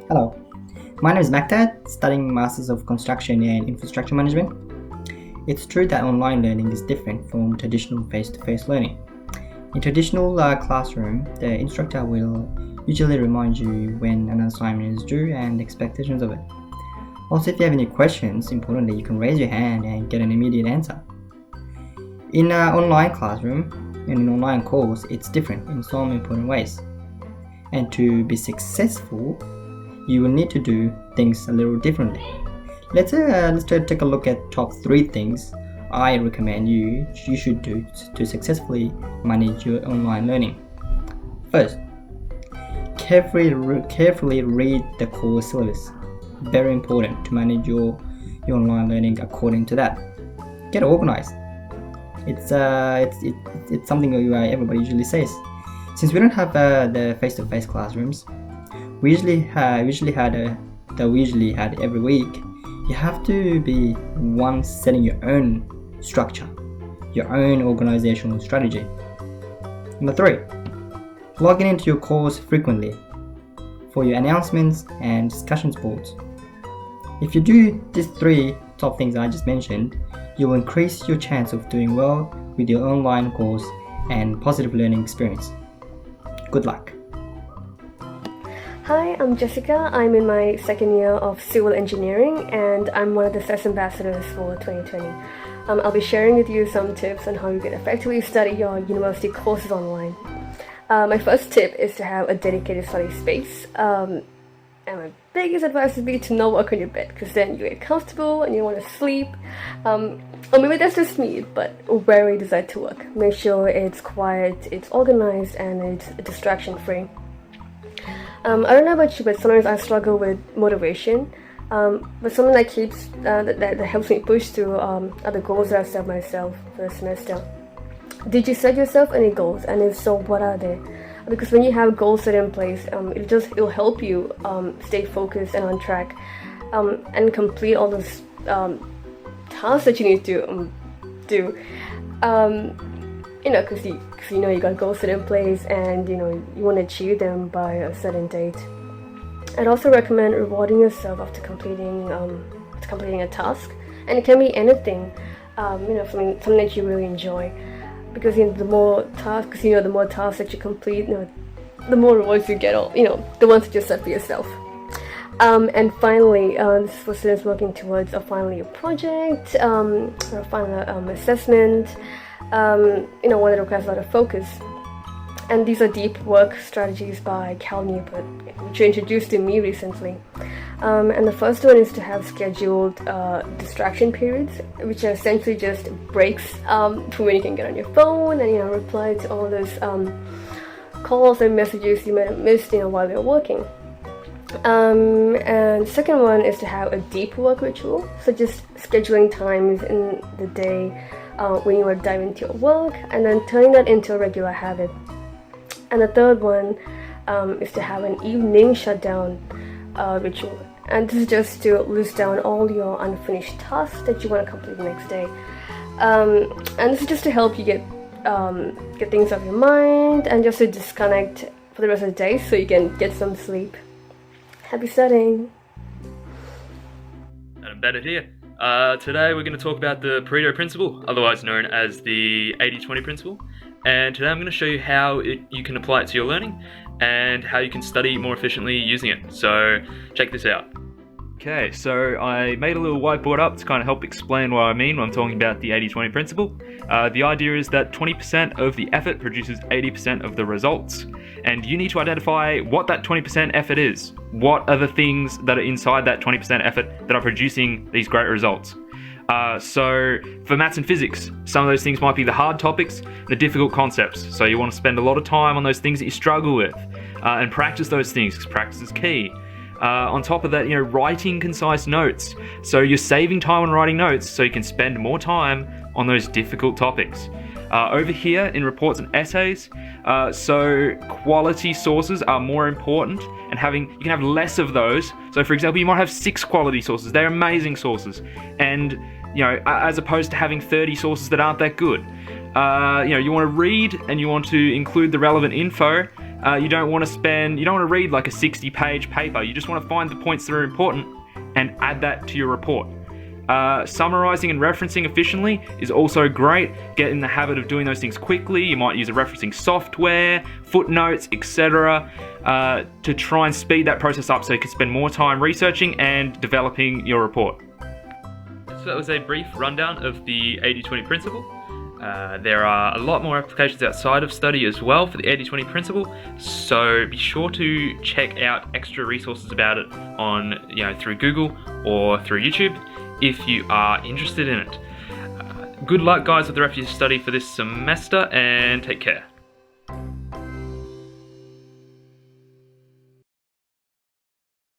Hello, my name is Magdad, studying Masters of Construction and Infrastructure Management. It's true that online learning is different from traditional face-to-face learning. In traditional classroom, the instructor will usually remind you when an assignment is due and expectations of it. Also, if you have any questions, importantly, you can raise your hand and get an immediate answer. In an online classroom and in online course, it's different in some important ways. And to be successful, you will need to do things a little differently. Let's take a look at top 3 things I recommend you should do to successfully manage your online learning. First, carefully read the course syllabus. Very important to manage your online learning according to that. Get organized. It's something everybody usually says. Since we don't have the face-to-face classrooms, we usually had every week. You have to be one setting your own structure, your own organizational strategy. Number 3, logging into your course frequently for your announcements and discussions boards. If you do these 3 top things I just mentioned, you will increase your chance of doing well with your online course and positive learning experience. Good luck. Hi, I'm Jessica. I'm in my second year of civil engineering and I'm one of the SESS Ambassadors for 2020. I'll be sharing with you some tips on how you can effectively study your university courses online. My first tip is to have a dedicated study space. And my biggest advice would be to not work on your bed, because then you get comfortable and you want to sleep. Or maybe that's just me, but where you decide to work. Make sure it's quiet, it's organized, and it's distraction free. I don't know about you, but sometimes I struggle with motivation. But something that keeps that helps me push through are the goals that I've set myself for the semester. Did you set yourself any goals? And if so, what are they? Because when you have goals set in place, it'll help you stay focused and on track, and complete all those tasks that you need to do. Because you got goals set in place and you want to achieve them by a certain date. I'd also recommend rewarding yourself after completing a task, and it can be anything, something that you really enjoy. Because the more tasks that you complete, the more rewards you get. The ones that you set for yourself. And finally, this is for students working towards a final year project, or a final assessment. One that requires a lot of focus. And these are deep work strategies by Cal Newport, which were introduced to me recently. And the first one is to have scheduled distraction periods, which are essentially just breaks from when you can get on your phone and reply to all those calls and messages you might have missed while you're working. And the second one is to have a deep work ritual, so just scheduling times in the day when you want to dive into your work, and then turning that into a regular habit. And the third one is to have an evening shutdown ritual, and this is just to list down all your unfinished tasks that you want to complete the next day. And this is just to help you get things off your mind and just to disconnect for the rest of the day so you can get some sleep. Happy studying! And I'm Bennett here. Today we're going to talk about the Pareto principle, otherwise known as the 80-20 principle. And today I'm going to show you how you can apply it to your learning and how you can study more efficiently using it. So check this out. Okay, so I made a little whiteboard up to kind of help explain what I mean when I'm talking about the 80-20 principle. The idea is that 20% of the effort produces 80% of the results. And you need to identify what that 20% effort is. What are the things that are inside that 20% effort that are producing these great results? So for maths and physics, some of those things might be the hard topics, the difficult concepts. So you want to spend a lot of time on those things that you struggle with and practice those things, because practice is key. On top of that, writing concise notes. So you're saving time on writing notes so you can spend more time on those difficult topics. Over here in reports and essays, so quality sources are more important, and you can have less of those. So for example, you might have 6 quality sources. They're amazing sources. And as opposed to having 30 sources that aren't that good. You want to read and you want to include the relevant info, You don't want to read like a 60-page paper. You just want to find the points that are important and add that to your report. Summarizing and referencing efficiently is also great. Get in the habit of doing those things quickly. You might use a referencing software, footnotes, etc. To try and speed that process up so you can spend more time researching and developing your report. So that was a brief rundown of the 80-20 principle. There are a lot more applications outside of study as well for the 80-20 principle, so be sure to check out extra resources about it on, through Google or through YouTube if you are interested in it. Good luck, guys, with the rest of your study for this semester, and take care.